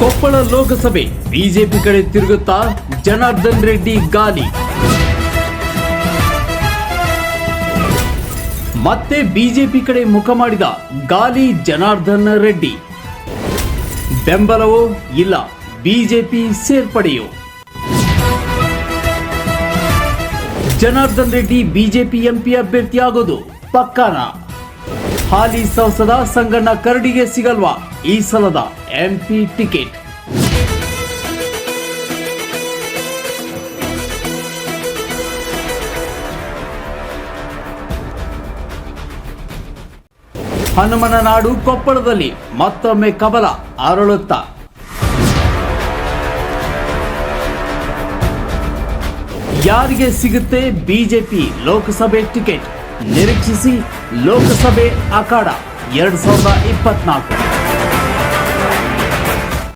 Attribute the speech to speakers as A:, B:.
A: ಕೊಪ್ಪಳ ಲೋಕಸಭೆ BJP ಕಡೆ ತಿರುಗುತ್ತಾ ಜನಾರ್ದನ್ ರೆಡ್ಡಿ ಗಾಲಿ. ಮತ್ತೆ BJP ಕಡೆ ಮುಖ ಮಾಡಿದ ಗಾಲಿ ಜನಾರ್ದನ್ ರೆಡ್ಡಿ. ಬೆಂಬಲವೋ ಇಲ್ಲ ಬಿಜೆಪಿ ಸೇರ್ಪಡೆಯೋ? ಜನಾರ್ದನ್ ರೆಡ್ಡಿ ಬಿಜೆಪಿ ಎಂಪಿ ಅಭ್ಯರ್ಥಿಯಾಗೋದು ಪಕ್ಕಾನ? ಹಾಲಿ ಸಂಸದ ಸಂಗಣ್ಣ ಕರಡಿಗೆ ಸಿಗಲ್ವಾ ಈ ಸಲದ ಎಂಪಿ ಟಿಕೆಟ್? ಹನುಮನ ನಾಡು ಕೊಪ್ಪಳದಲ್ಲಿ ಮತ್ತೊಮ್ಮೆ ಕಬಲ ಅರಳುತ್ತಾ. ಯಾರಿಗೆ ಸಿಗುತ್ತೆ ಬಿಜೆಪಿ ಲೋಕಸಭೆ ಟಿಕೆಟ್? ನಿರೀಕ್ಷಿಸಿ ಲೋಕಸಭೆ ಅಖಾಡ 2024.